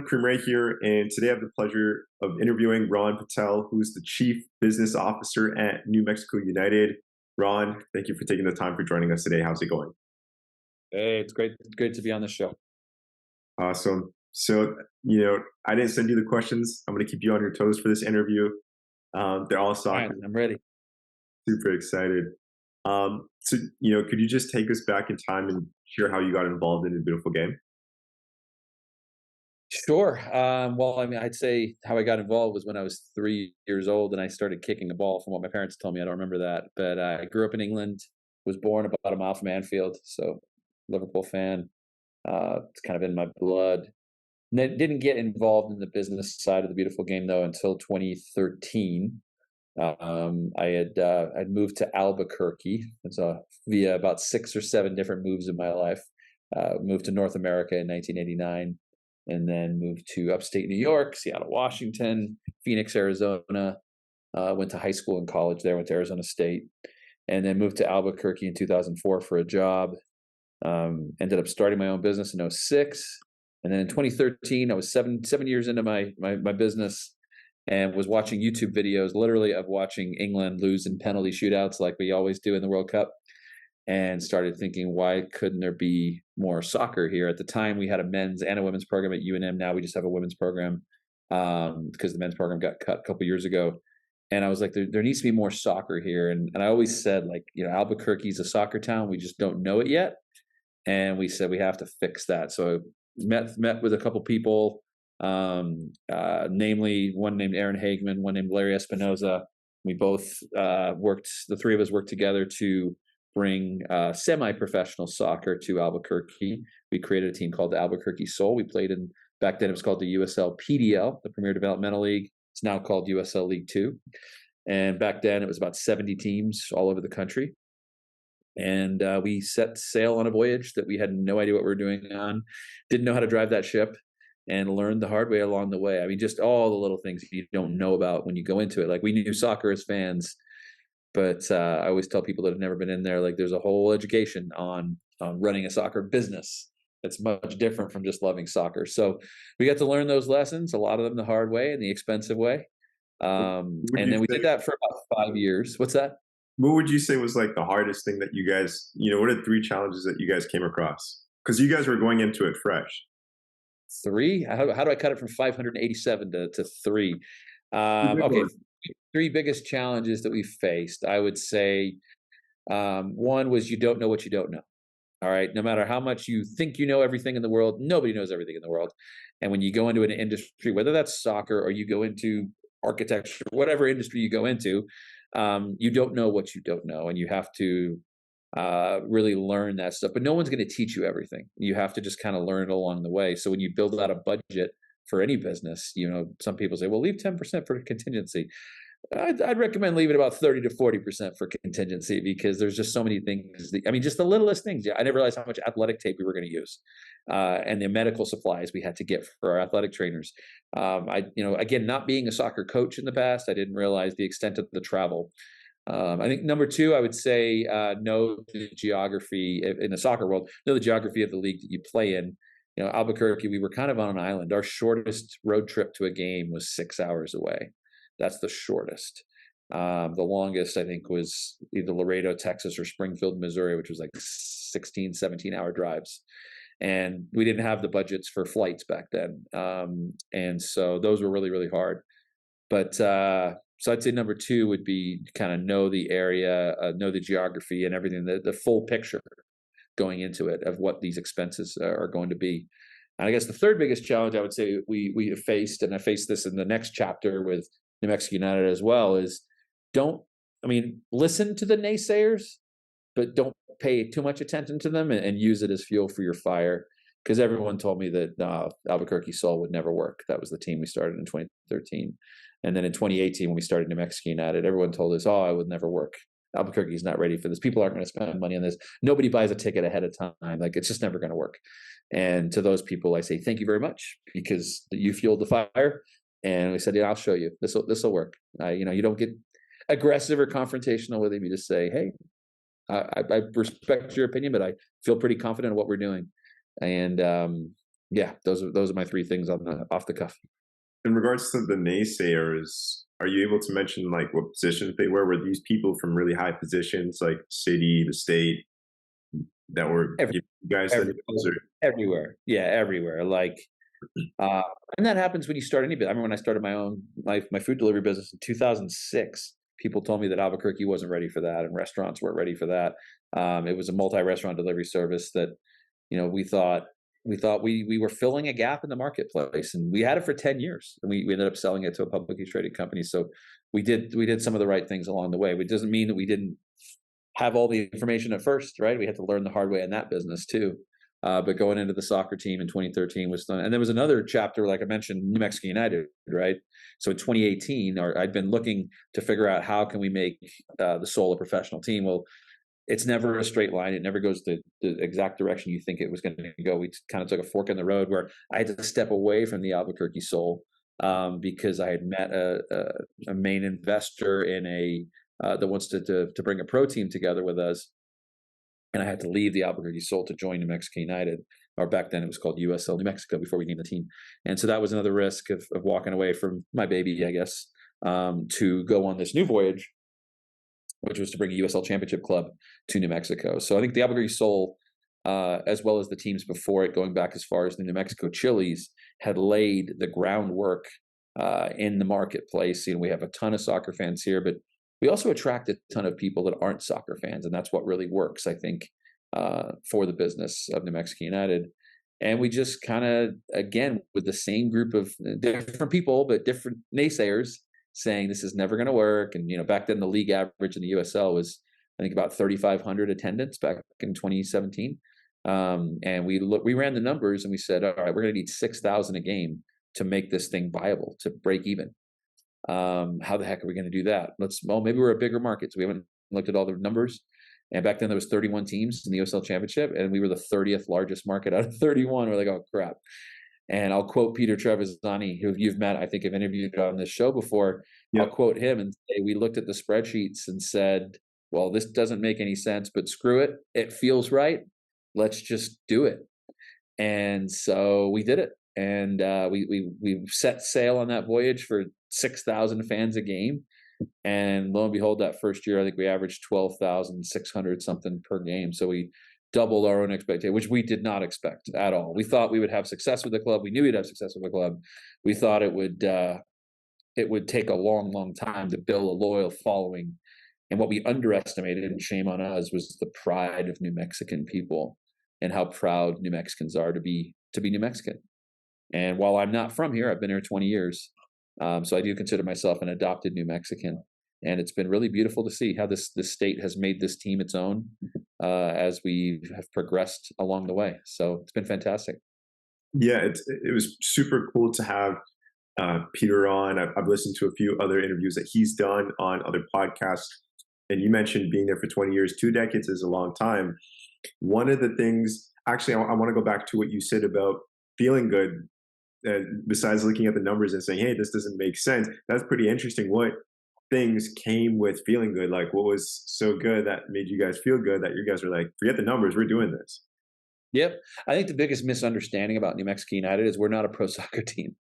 Kareem right here, and today I have the pleasure of interviewing Ron Patel, who's the Chief Business Officer at New Mexico United. Ron, thank you for taking the time for joining us today. How's it going? Hey, it's great to be on the show. Awesome. So, I didn't send you the questions. I'm going to keep you on your toes for this interview. They're all All right, soccer. I'm ready. Super excited. Could you just take us back in time and share how you got involved in the beautiful game? Sure. Well, I mean, I'd say how I got involved was when I was 3 years old and I started kicking a ball. From what my parents told me, I don't remember that, but I grew up in England. Was born about a mile from Anfield, so Liverpool fan. It's kind of in my blood. Didn't get involved in the business side of the beautiful game though until 2013. I'd moved to Albuquerque. It's via about 6 or 7 different moves in my life. Moved to North America in 1989, and then moved to upstate New York, Seattle, Washington, Phoenix, Arizona. Went to high school and college there. Went to Arizona State, and then moved to Albuquerque in 2004 for a job. Ended up starting my own business in '06, and then in 2013, I was seven years into my business, and was watching YouTube videos, literally of watching England lose in penalty shootouts like we always do in the World Cup, and started thinking, why couldn't there be more soccer here? At the time, we had a men's and a women's program at UNM. Now we just have a women's program because the men's program got cut a couple years ago. And I was like, there needs to be more soccer here. And I always said, like, Albuquerque's a soccer town. We just don't know it yet. And we said we have to fix that. So met with a couple people, namely one named Aaron Hagman, one named Larry Espinoza. We both the three of us worked together to bring semi-professional soccer to Albuquerque. We created a team called the Albuquerque Soul. We played in, back then it was called the USL PDL, the Premier Developmental League. It's now called USL League Two. And back then it was about 70 teams all over the country. And we set sail on a voyage that we had no idea what we were doing on, didn't know how to drive that ship, and learned the hard way along the way. I mean, just all the little things you don't know about when you go into it. Like, we knew soccer as fans, but I always tell people that have never been in there, like, there's a whole education on running a soccer business that's much different from just loving soccer. So we got to learn those lessons, a lot of them the hard way and the expensive way. Would And you then we say did that for about 5 years. What's that? what would you say was like the hardest thing that you guys, what are 3 challenges that you guys came across? Because you guys were going into it fresh. Three? How do I cut it from 587 to three? The big Okay, one. three biggest challenges that we faced. I would say one was you don't know what you don't know. All right. No matter how much you think you know everything in the world, nobody knows everything in the world. And when you go into an industry, whether that's soccer or you go into architecture, whatever industry you go into, you don't know what you don't know, and you have to really learn that stuff. But no one's going to teach you everything. You have to just kind of learn it along the way. So when you build out a budget for any business, some people say, well, leave 10% for contingency. I'd recommend leaving about 30 to 40% for contingency, because there's just so many things. Just the littlest things. Yeah, I never realized how much athletic tape we were going to use, and the medical supplies we had to get for our athletic trainers. Again, not being a soccer coach in the past, I didn't realize the extent of the travel. I think number two, I would say know the geography in the soccer world. Know the geography of the league that you play in. Albuquerque, we were kind of on an island. Our shortest road trip to a game was 6 hours away. That's the shortest. The longest, I think, was either Laredo, Texas, or Springfield, Missouri, which was like 16, 17-hour drives. And we didn't have the budgets for flights back then. And so those were really, really hard. But so I'd say number two would be kind of know the area, know the geography and everything, the full picture going into it of what these expenses are going to be. And I guess the third biggest challenge I would say we have faced, and I faced this in the next chapter with New Mexico United as well, is listen to the naysayers, but don't pay too much attention to them, and use it as fuel for your fire. Because everyone told me that Albuquerque Soul would never work. That was the team we started in 2013. And then in 2018, when we started New Mexico United, everyone told us, oh, it would never work. Albuquerque's not ready for this. People aren't going to spend money on this. Nobody buys a ticket ahead of time. Like, it's just never going to work. And to those people, I say, thank you very much, because you fueled the fire. And we said, yeah, I'll show you. This will work. You don't get aggressive or confrontational with him. You just say, hey, I respect your opinion, but I feel pretty confident in what we're doing. And Yeah, those are my three things on the off the cuff. In regards to the naysayers, are you able to mention like what positions they were? Were these people from really high positions, like city, the state, that were Every, giving you guys the every, news? Or everywhere, yeah, everywhere. Like, uh, and that happens when you start any business. I remember when I started my food delivery business in 2006. People told me that Albuquerque wasn't ready for that, and restaurants weren't ready for that. It was a multi-restaurant delivery service that we were filling a gap in the marketplace, and we had it for 10 years, and we ended up selling it to a publicly traded company. So we did some of the right things along the way. It doesn't mean that we didn't have all the information at first, right? We had to learn the hard way in that business too. But going into the soccer team in 2013 was done. And there was another chapter, like I mentioned, New Mexico United, right? So in 2018, I'd been looking to figure out how can we make the Soul a professional team. Well, it's never a straight line. It never goes the exact direction you think it was going to go. We kind of took a fork in the road where I had to step away from the Albuquerque Soul because I had met a main investor in that wants to bring a pro team together with us, and I had to leave the Albuquerque Soul to join New Mexico United, or back then it was called USL New Mexico before we named the team. And so that was another risk of walking away from my baby, I guess, to go on this new voyage, which was to bring a USL Championship club to New Mexico. So I think the Albuquerque Soul, as well as the teams before it, going back as far as the New Mexico Chili's, had laid the groundwork in the marketplace. We have a ton of soccer fans here, but we also attract a ton of people that aren't soccer fans, and that's what really works, I think, for the business of New Mexico United. And we just kind of, again, with the same group of different people, but different naysayers, saying this is never going to work. And back then the league average in the USL was, I think, about 3,500 attendance back in 2017. And we ran the numbers and we said, all right, we're going to need 6,000 a game to make this thing viable, to break even. How the heck are we going to do that? Maybe we're a bigger market. So we haven't looked at all the numbers. And back then there was 31 teams in the USL Championship, and we were the 30th largest market out of 31. We're like, oh crap. And I'll quote Peter Trevisani, who you've met, I think I've interviewed on this show before. yeah, I'll quote him and say, we looked at the spreadsheets and said, well, this doesn't make any sense, but screw it. It feels right. Let's just do it. And so we did it. And we set sail on that voyage for 6,000 fans a game. And lo and behold, that first year, I think we averaged 12,600 something per game. So we doubled our own expectation, which we did not expect at all. We thought we would have success with the club. We knew we'd have success with the club. We thought it would take a long, long time to build a loyal following. And what we underestimated, and shame on us, was the pride of New Mexican people and how proud New Mexicans are to be New Mexican. And while I'm not from here, I've been here 20 years. So I do consider myself an adopted New Mexican. And it's been really beautiful to see how this state has made this team its own as we have progressed along the way. So it's been fantastic. yeah. It was super cool to have Peter on. I've listened to a few other interviews that he's done on other podcasts. And you mentioned being there for 20 years. 2 decades is a long time. One of the things, actually, I want to go back to what you said about feeling good. And besides looking at the numbers and saying, hey, this doesn't make sense, that's pretty interesting. What things came with feeling good? Like, what was so good that made you guys feel good that you guys were like, forget the numbers, we're doing this? Yep. I think the biggest misunderstanding about New Mexico United is we're not a pro soccer team.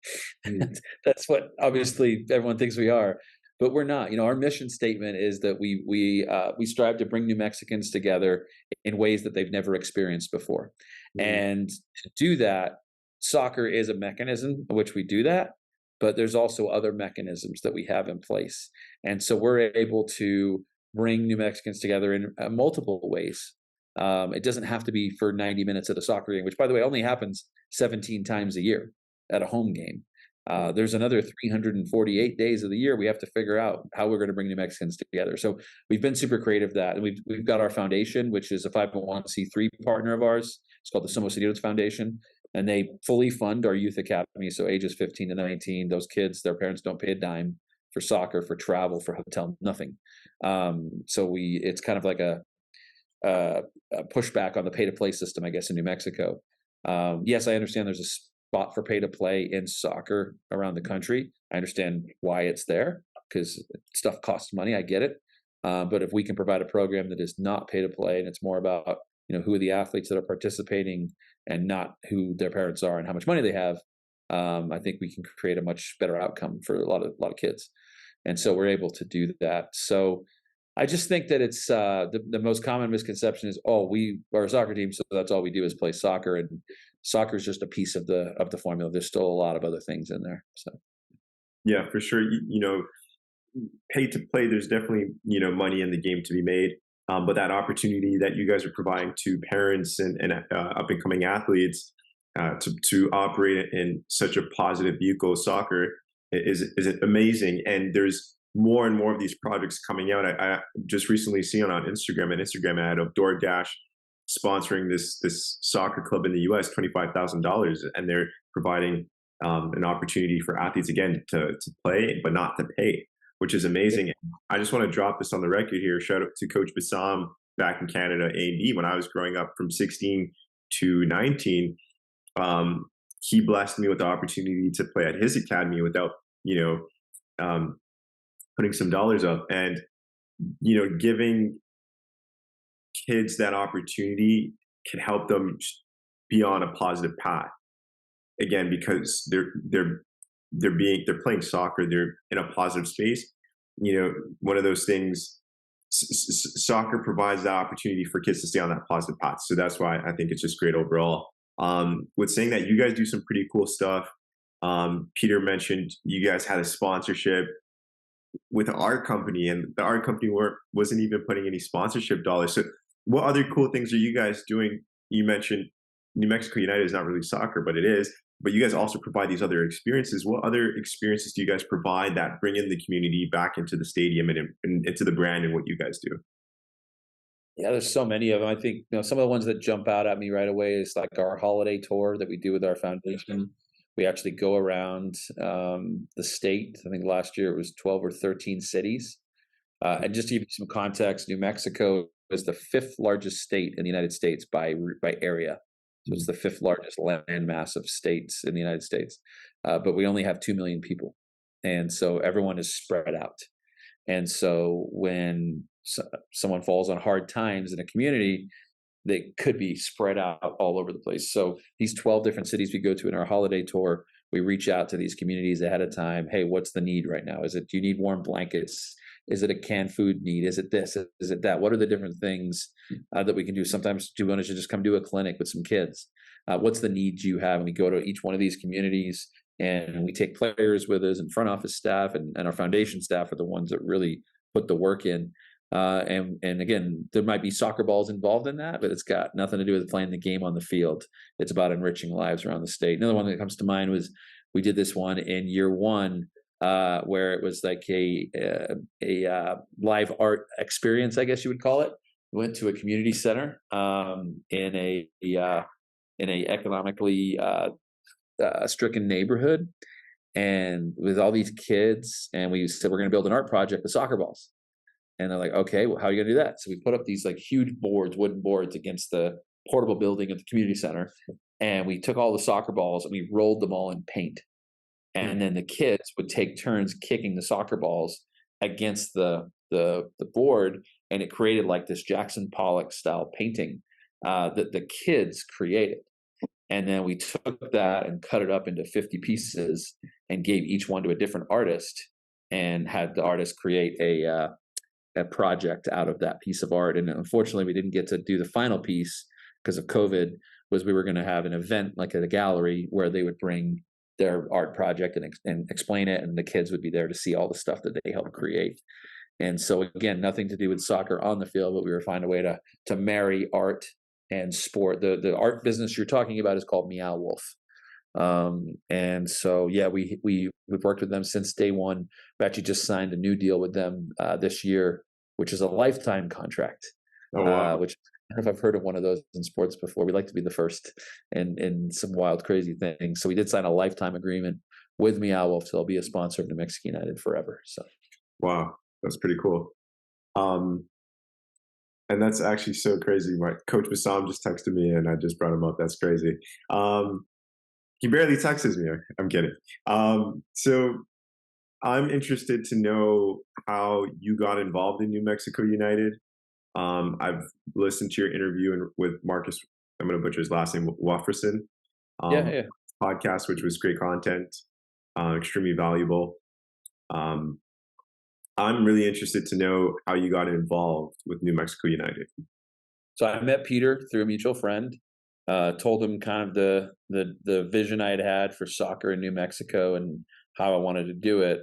Mm. That's what obviously everyone thinks we are, but we're not. Our mission statement is that we strive to bring New Mexicans together in ways that they've never experienced before. Mm. And to do that, soccer is a mechanism in which we do that, but there's also other mechanisms that we have in place. And so we're able to bring New Mexicans together in multiple ways. It doesn't have to be for 90 minutes at a soccer game, which, by the way, only happens 17 times a year at a home game. There's another 348 days of the year we have to figure out how we're going to bring New Mexicans together. So we've been super creative with that. And we've got our foundation, which is a 501c3 partner of ours. It's called the Somos Unidos Foundation. And they fully fund our youth academy. So ages 15 to 19, those kids, their parents don't pay a dime for soccer, for travel, for hotel, nothing. So it's kind of like a pushback on the pay to play system, I guess, in New Mexico. Yes, I understand there's a spot for pay to play in soccer around the country. I understand why it's there, because stuff costs money. I get it. But if we can provide a program that is not pay to play, and it's more about who are the athletes that are participating, and not who their parents are and how much money they have, I think we can create a much better outcome for a lot of kids. And so we're able to do that. So I just think that it's the most common misconception is, oh, we are a soccer team, so that's all we do is play soccer, and soccer is just a piece of the formula. There's still a lot of other things in there. So Yeah, for sure. Pay to play, there's definitely, money in the game to be made. But that opportunity that you guys are providing to parents and up and coming athletes to operate in such a positive vehicle, soccer, is amazing. And there's more and more of these projects coming out. I just recently seen on Instagram an Instagram ad of DoorDash sponsoring this soccer club in the U.S. $25,000, and they're providing an opportunity for athletes again to play, but not to pay, which is amazing. I just want to drop this on the record here. Shout out to Coach Bassam back in Canada, A&D. When I was growing up from 16 to 19, he blessed me with the opportunity to play at his academy without, um, putting some dollars up. And, giving kids that opportunity can help them be on a positive path. Again, because they're playing soccer, they're in a positive space. One of those things, soccer provides the opportunity for kids to stay on that positive path. So that's why I think it's just great overall. With saying that, you guys do some pretty cool stuff. Peter mentioned you guys had a sponsorship with our company, and the art company wasn't even putting any sponsorship dollars. So what other cool things are you guys doing? You mentioned New Mexico United is not really soccer, but it is. But you guys also provide these other experiences. What other experiences do you guys provide that bring in the community back into the stadium and into the brand and what you guys do? yeah, there's so many of them. I think some of the ones that jump out at me right away is like our holiday tour that we do with our foundation. We actually go around the state. I think last year it was 12 or 13 cities. And just to give you some context, New Mexico is the fifth largest state in the United States by area. So it's the fifth largest landmass of states in the United States, but we only have 2 million people, and so everyone is spread out. And so when someone falls on hard times in a community, they could be spread out all over the place. So these 12 different cities we go to in our holiday tour, we reach out to these communities ahead of time. Hey, what's the need right now? Do you need warm blankets? Is it a canned food need? Is it this? Is it that? What are the different things that we can do? Sometimes do you want to just come do a clinic with some kids? What's the needs you have? And we go to each one of these communities, and we take players with us, and front office staff and our foundation staff are the ones that really put the work in. And again, there might be soccer balls involved in that, but it's got nothing to do with playing the game on the field. It's about enriching lives around the state. Another one that comes to mind was we did this one in year one, where it was like a live art experience, I guess you would call it. We went to a community center in a economically stricken neighborhood, and with all these kids, and we said we're going to build an art project with soccer balls. And they're like, okay, well, how are you going to do that? So we put up these like huge boards, wooden boards against the portable building at the community center. And we took all the soccer balls and we rolled them all in paint. And then the kids would take turns kicking the soccer balls against the board. And it created like this Jackson Pollock style painting that the kids created. And then we took that and cut it up into 50 pieces and gave each one to a different artist and had the artist create a project out of that piece of art. And unfortunately, we didn't get to do the final piece because of COVID. Was we were going to have an event like at a gallery where they would bring their art project and explain it, and the kids would be there to see all the stuff that they helped create. And so again, nothing to do with soccer on the field, but we were finding a way to marry art and sport. The art business you're talking about is called Meow Wolf. And so, yeah, we've worked with them since day one. We actually just signed a new deal with them this year, which is a lifetime contract. Oh, wow. Which I don't know if I've heard of one of those in sports before. We like to be the first in some wild, crazy things. So we did sign a lifetime agreement with Meow Wolf to be a sponsor of New Mexico United forever. So, Wow, that's pretty cool. And that's actually so crazy. My coach Bassam just texted me, and I just brought him up. That's crazy. He barely texts me. I'm kidding. So I'm interested to know how you got involved in New Mexico United. I've listened to your interview with Marcus I'm going to butcher his last name, Wafferson, Yeah, um, yeah. podcast, which was great content, extremely valuable. Um, I'm really interested to know how you got involved with New Mexico United. So I met Peter through a mutual friend. Told him kind of the vision I had had for soccer in New Mexico and how I wanted to do it,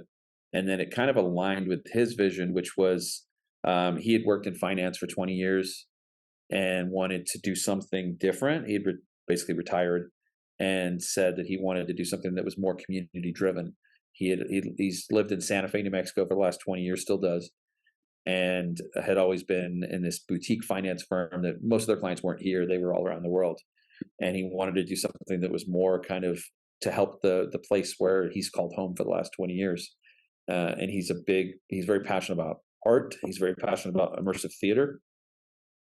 and then it kind of aligned with his vision, which was he had worked in finance for 20 years and wanted to do something different. He had basically retired and said that he wanted to do something that was more community driven. He's lived in Santa Fe, New Mexico for the last 20 years, still does, and had always been in this boutique finance firm that most of their clients weren't here. They were all around the world. And he wanted to do something that was more kind of to help the place where he's called home for the last 20 years. And he's very passionate about art. He's very passionate about immersive theater,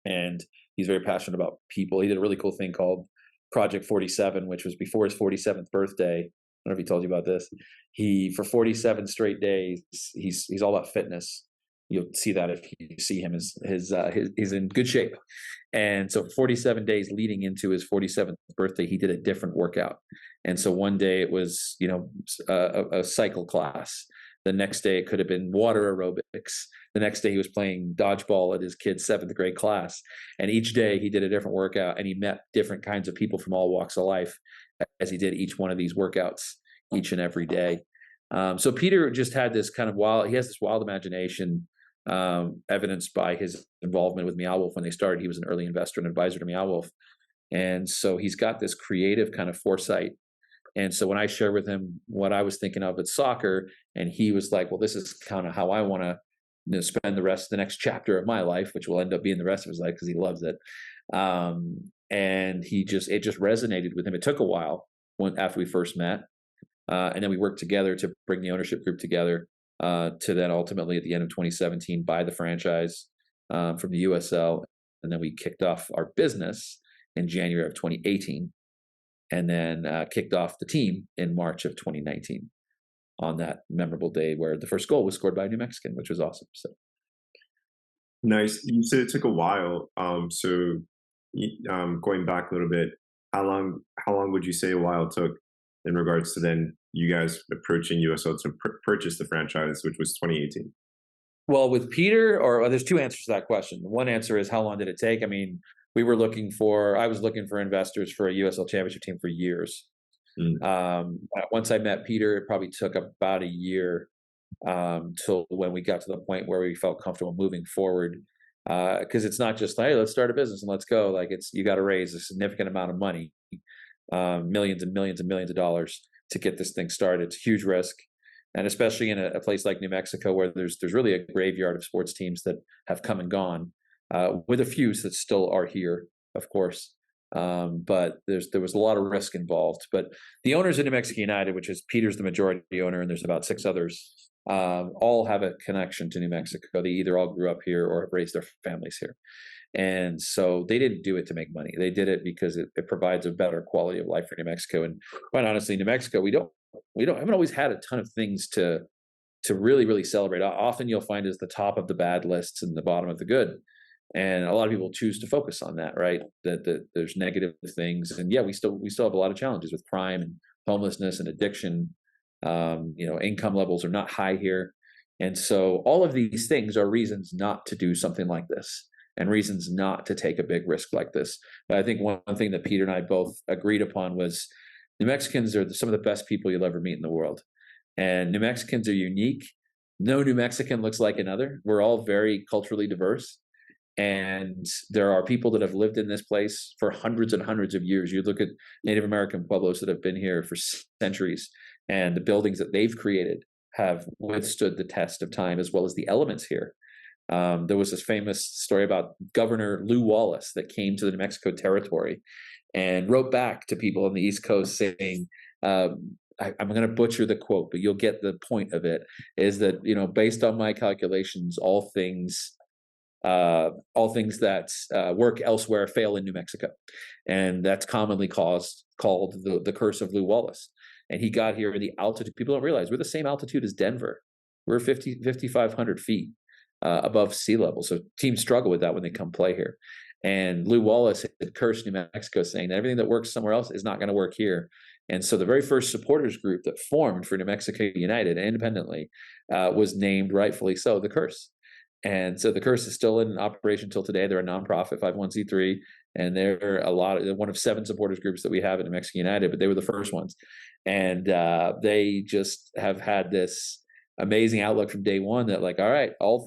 and he's very passionate about people. He did a really cool thing called Project 47, which was before his 47th birthday. I don't know if he told you about this. He, for 47 straight days, he's all about fitness. You'll see that if you see him. He's in good shape. And so 47 days leading into his 47th birthday, he did a different workout. And so one day it was, a cycle class. The next day it could have been water aerobics. The next day he was playing dodgeball at his kid's 7th grade class. And each day he did a different workout, and he met different kinds of people from all walks of life as he did each one of these workouts each and every day. So Peter just had this kind of he has this wild imagination, evidenced by his involvement with Meow Wolf when they started. He was an early investor and advisor to Meow Wolf. And so he's got this creative kind of foresight. And so when I shared with him what I was thinking of at soccer, and he was like, well, this is kind of how I want to spend the next chapter of my life, which will end up being the rest of his life because he loves it. And it just resonated with him. It took a while after we first met. And then we worked together to bring the ownership group together, to then ultimately at the end of 2017 buy the franchise from the USL. And then we kicked off our business in January of 2018, and then kicked off the team in March of 2019 on that memorable day where the first goal was scored by a New Mexican, which was awesome. So Nice. You said it took a while. Going back a little bit, how long would you say a while took in regards to then you guys approaching USL to purchase the franchise, which was 2018? Well, with Peter, there's two answers to that question. One answer is how long did it take? I mean, I was looking for investors for a USL Championship team for years. Once I met Peter, it probably took about a year till when we got to the point where we felt comfortable moving forward. Because it's not just, hey, let's start a business and let's go. Like, you got to raise a significant amount of money, millions and millions and millions of dollars to get this thing started. It's a huge risk. And especially in a place like New Mexico, where there's really a graveyard of sports teams that have come and gone, with a few that still are here, of course. But there was a lot of risk involved. But the owners of New Mexico United, which is Peter's the majority owner, and there's about 6 others, all have a connection to New Mexico. They either all grew up here or have raised their families here. And so they didn't do it to make money. They did it because it provides a better quality of life for New Mexico. And quite honestly, New Mexico, we haven't always had a ton of things to really, really celebrate. Often you'll find is the top of the bad lists and the bottom of the good. And a lot of people choose to focus on that, right? That there's negative things. And yeah, we still have a lot of challenges with crime and homelessness and addiction. Income levels are not high here. And so all of these things are reasons not to do something like this, and reasons not to take a big risk like this. But I think one thing that Peter and I both agreed upon was New Mexicans are some of the best people you'll ever meet in the world. And New Mexicans are unique. No New Mexican looks like another. We're all very culturally diverse. And there are people that have lived in this place for hundreds and hundreds of years. You look at Native American pueblos that have been here for centuries, and the buildings that they've created have withstood the test of time, as well as the elements here. There was this famous story about Governor Lew Wallace that came to the New Mexico territory and wrote back to people on the East Coast saying, I'm going to butcher the quote, but you'll get the point of it, is that, based on my calculations, all things that work elsewhere fail in New Mexico. And that's commonly called the curse of Lew Wallace. And he got here at the altitude. People don't realize we're the same altitude as Denver. We're 5,500 feet above sea level. So teams struggle with that when they come play here. And Lou Wallace had cursed New Mexico, saying that everything that works somewhere else is not going to work here. And so the very first supporters group that formed for New Mexico United independently was named, rightfully so, the Curse. And so the Curse is still in operation until today. They're a nonprofit 501c3, and they're one of 7 supporters groups that we have at New Mexico United, but they were the first ones. And they just have had this amazing outlook from day one that, like, all right, all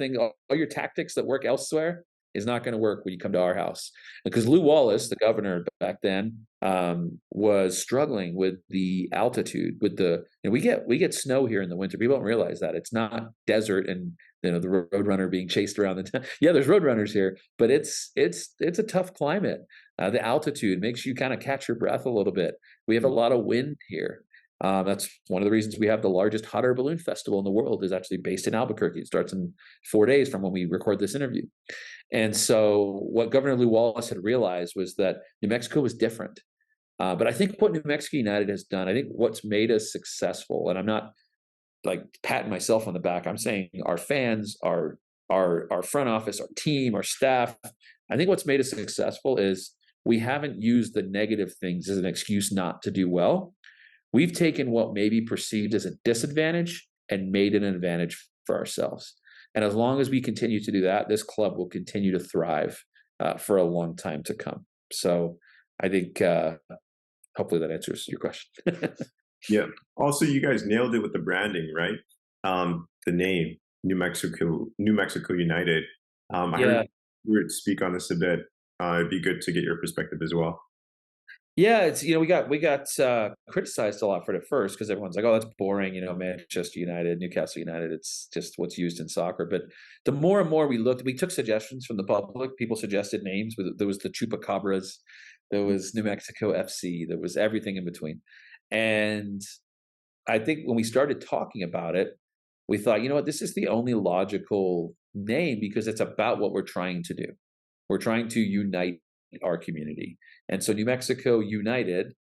your tactics that work elsewhere is not going to work when you come to our house. Because Lou Wallace, the governor back then, was struggling with the altitude. With we get snow here in the winter. People don't realize that it's not desert and the roadrunner being chased around the town. Yeah, there's roadrunners here, but it's a tough climate. The altitude makes you kind of catch your breath a little bit. We have a lot of wind here. That's one of the reasons we have the largest hot air balloon festival in the world, is actually based in Albuquerque. It starts in 4 days from when we record this interview. And so what Governor Lou Wallace had realized was that New Mexico was different. But I think what New Mexico United has done, I think what's made us successful, and I'm not like patting myself on the back, I'm saying our fans, our front office, our team, our staff, I think what's made us successful is we haven't used the negative things as an excuse not to do well. We've taken what may be perceived as a disadvantage and made it an advantage for ourselves. And as long as we continue to do that, this club will continue to thrive for a long time to come. So I think hopefully that answers your question. Yeah. Also, you guys nailed it with the branding, right? The name New Mexico United. I heard you would speak on this a bit. It'd be good to get your perspective as well. Yeah, it's we got criticized a lot for it at first, because everyone's like, "Oh, that's boring," Manchester United, Newcastle United. It's just what's used in soccer. But the more and more we looked, we took suggestions from the public. People suggested names. There was the Chupacabras, there was New Mexico FC, there was everything in between. And I think when we started talking about it, we thought, you know what, this is the only logical name, because it's about what we're trying to do. We're trying to unite our community. And so New Mexico United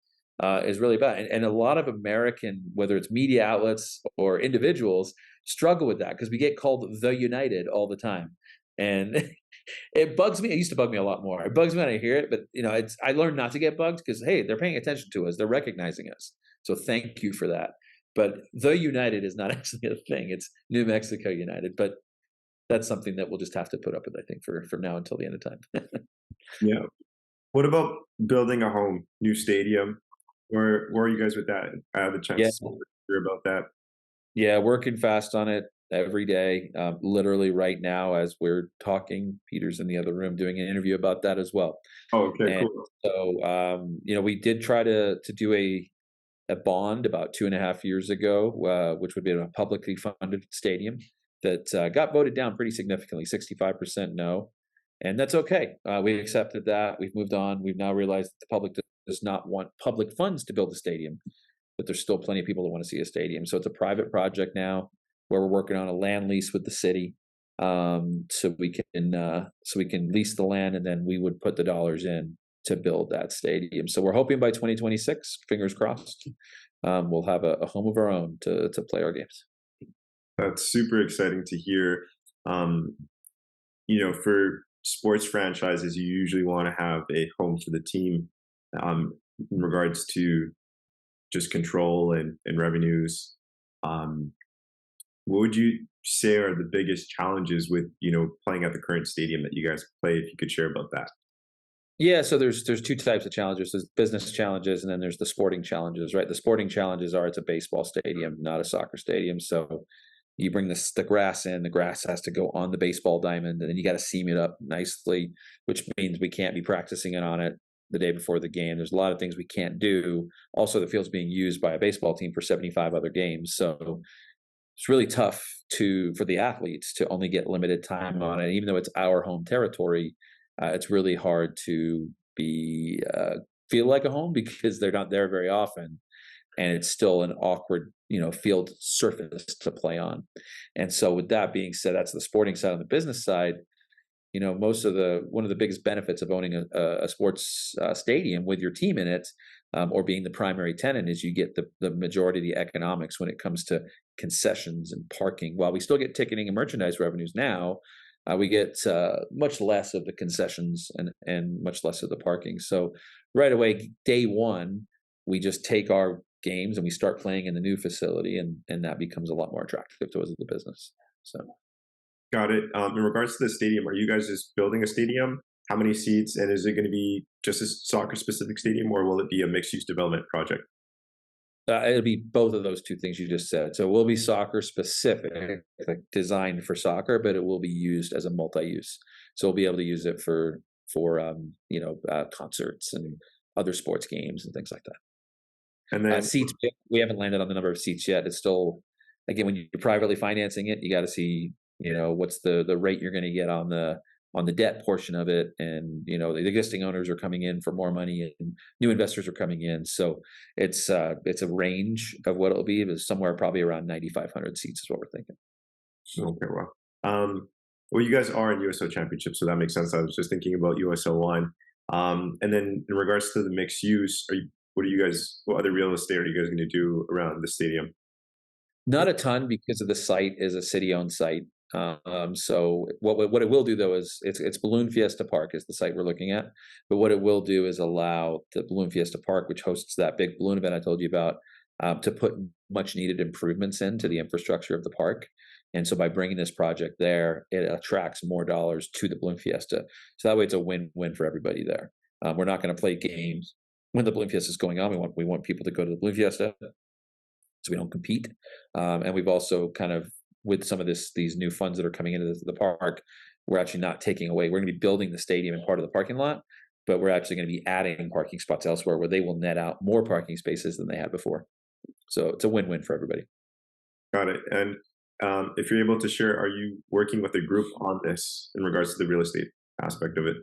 is really about, and a lot of American, whether it's media outlets or individuals, struggle with that, because we get called the United all the time. And it bugs me. It used to bug me a lot more. It bugs me when I hear it, but I learned not to get bugged, because, hey, they're paying attention to us. They're recognizing us. So thank you for that. But the United is not actually a thing. It's New Mexico United. But that's something that we'll just have to put up with, I think, for now until the end of time. Yeah. What about building a home, new stadium? Where are you guys with that? I have a chance Yeah. to hear about that. Yeah, working fast on it every day. Literally right now, as we're talking, Peter's in the other room doing an interview about that as well. Oh, okay, And cool. so, we did try to do a bond about 2.5 years ago, which would be a publicly funded stadium that got voted down pretty significantly, 65% no. And that's okay. We accepted that. We've moved on. We've now realized that the public does not want public funds to build a stadium, but there's still plenty of people that want to see a stadium. So it's a private project now, where we're working on a land lease with the city, so we can lease the land, and then we would put the dollars in to build that stadium. So we're hoping by 2026, fingers crossed, we'll have a home of our own to play our games. That's super exciting to hear. Um, for sports franchises, you usually want to have a home for the team, in regards to just control and revenues. Um, what would you say are the biggest challenges with playing at the current stadium that you guys play? If you could share about that. Yeah, so there's 2 types of challenges. There's business challenges, and then there's the sporting challenges, right? The sporting challenges are, it's a baseball stadium, not a soccer stadium. So you bring the grass in, the grass has to go on the baseball diamond, and then you got to seam it up nicely, which means we can't be practicing it on it the day before the game. There's a lot of things we can't do. Also, the field's being used by a baseball team for 75 other games. So it's really tough for the athletes to only get limited time on it. Even though it's our home territory, it's really hard to feel like a home, because they're not there very often, and it's still an awkward field surface to play on. And so with that being said, that's the sporting side. On the business side, one of the biggest benefits of owning a sports stadium with your team in it, or being the primary tenant, is you get the majority of the economics when it comes to concessions and parking. While we still get ticketing and merchandise revenues now, we get much less of the concessions and much less of the parking. So right away, day one, we just take our games and we start playing in the new facility, and that becomes a lot more attractive to us as a business. So Got it. In regards to the stadium, are you guys just building a stadium? How many seats? And is it going to be just a soccer specific stadium, or will it be a mixed use development project? it'll be both of those two things you just said. So it will be soccer specific, like designed for soccer, but it will be used as a multi-use. So we'll be able to use it for concerts and other sports games and things like that. And then, Seats, we haven't landed on the number of seats yet. It's still, again, when you're privately financing it, you got to see, what's the rate you're going to get on the debt portion of it, and the existing owners are coming in for more money, and new investors are coming in. So it's a range of what it'll be, but somewhere probably around 9,500 seats is what we're thinking. okay, well, well, you guys are in USL Championship, so that makes sense. I was just thinking about USL One. And then in regards to the mixed use, what other real estate are you guys going to do around the stadium? Not a ton, because of the site is a city-owned site. So what it will do though is it's Balloon Fiesta Park is the site we're looking at. But what it will do is allow the Balloon Fiesta Park, which hosts that big balloon event I told you about, to put much needed improvements into the infrastructure of the park. And so by bringing this project there, it attracts more dollars to the Balloon Fiesta. So that way it's a win-win for everybody there. We're not going to play games when the Balloon Fiesta is going on. We want people to go to the Balloon Fiesta, so we don't compete. And we've also kind of, with some of these new funds that are coming into the park, we're actually not taking away. We're going to be building the stadium in part of the parking lot, but we're actually going to be adding parking spots elsewhere where they will net out more parking spaces than they had before. So it's a win-win for everybody. Got it. And if you're able to share, are you working with a group on this in regards to the real estate aspect of it?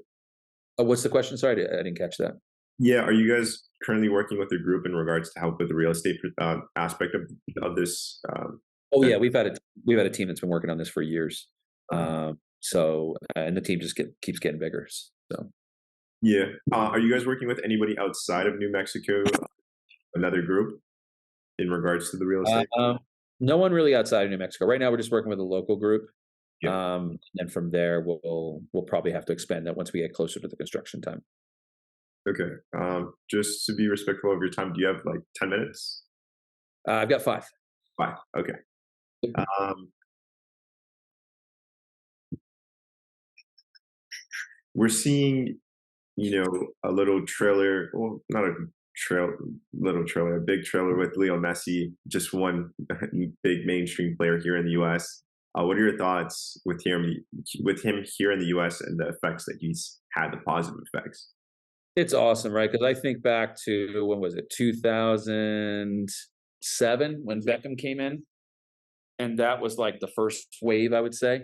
What's the question? Sorry, I didn't catch that. Yeah, are you guys currently working with a group in regards to help with the real estate aspect of this? Oh yeah, we've had a team that's been working on this for years. And the team just keeps getting bigger. So Yeah. Are you guys working with anybody outside of New Mexico, another group, in regards to the real estate? no one really outside of New Mexico right now. We're just working with a local group. Yeah. And then from there, we'll probably have to expand that once we get closer to the construction time. Okay. Just to be respectful of your time, do you have like 10 minutes? I've got 5. 5. Okay. Um, we're seeing, a little trailer, well, not a little trailer, a big trailer with Leo Messi, just one big mainstream player here in the US. What are your thoughts with him here in the US and the effects that he's had, the positive effects? It's awesome, right? Because I think back to, when was it, 2007, when Beckham came in, and that was like the first wave, I would say.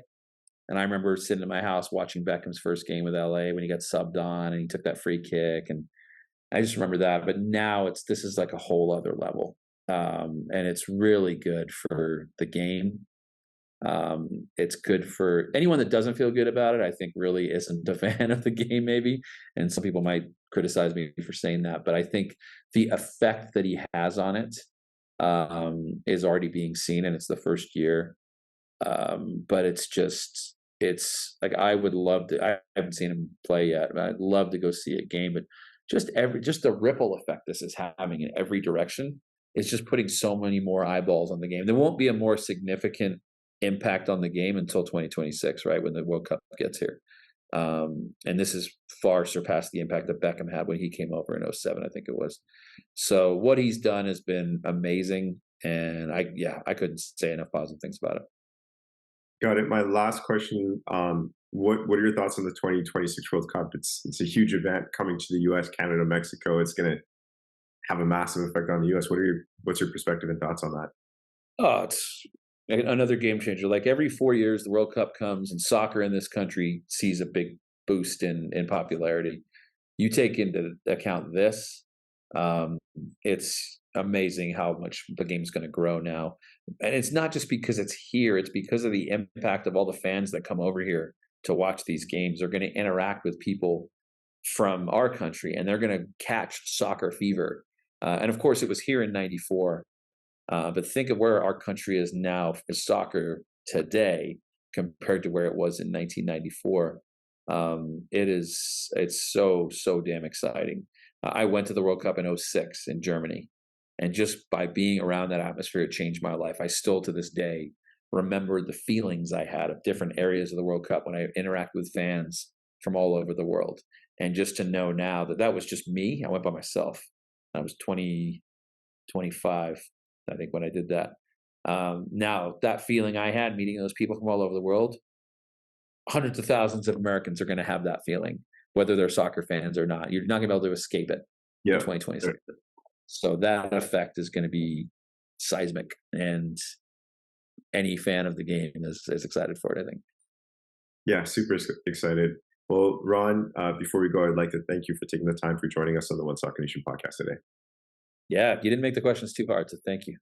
And I remember sitting in my house watching Beckham's first game with LA when he got subbed on and he took that free kick, and I just remember that. But now this is like a whole other level, and it's really good for the game. It's good for anyone that doesn't feel good about it. I think really isn't a fan of the game, maybe. And some people might criticize me for saying that, but I think the effect that he has on it is already being seen, and it's the first year. But it's like, I would love to. I haven't seen him play yet, but I'd love to go see a game. But just the ripple effect this is having in every direction is just putting so many more eyeballs on the game. There won't be a more significant impact on the game until 2026, right, when the World Cup gets here. And this has far surpassed the impact that Beckham had when he came over in 07, I think it was. So what he's done has been amazing, and I couldn't say enough positive things about it. Got it. My last question, what are your thoughts on the 2026 World Cup? It's a huge event coming to the US, Canada, Mexico. It's going to have a massive effect on the US. What's your perspective and thoughts on that? Oh, it's another game changer. Like every 4 years, the World Cup comes, and soccer in this country sees a big boost in popularity. You take into account this, it's amazing how much the game's going to grow now. And it's not just because it's here; it's because of the impact of all the fans that come over here to watch these games. They're going to interact with people from our country, and they're going to catch soccer fever. And of course, it was here in '94. But think of where our country is now for soccer today. compared to where it was in 1994. It's so damn exciting. I went to the World Cup in '06 in Germany, and just by being around that atmosphere, it changed my life. I still to this day remember the feelings I had of different areas of the World Cup when I interact with fans from all over the world. And just to know now that that was just me, I went by myself. I was 25, I think, when I did that. Now, that feeling I had meeting those people from all over the world, hundreds of thousands of Americans are going to have that feeling, whether they're soccer fans or not. You're not going to be able to escape it in Yeah. 2026. So that effect is going to be seismic, and any fan of the game is excited for it, I think. Yeah, super excited. Well, Ron, before we go, I'd like to thank you for taking the time for joining us on the One Soccer Nation podcast today. Yeah, you didn't make the questions too hard, so thank you.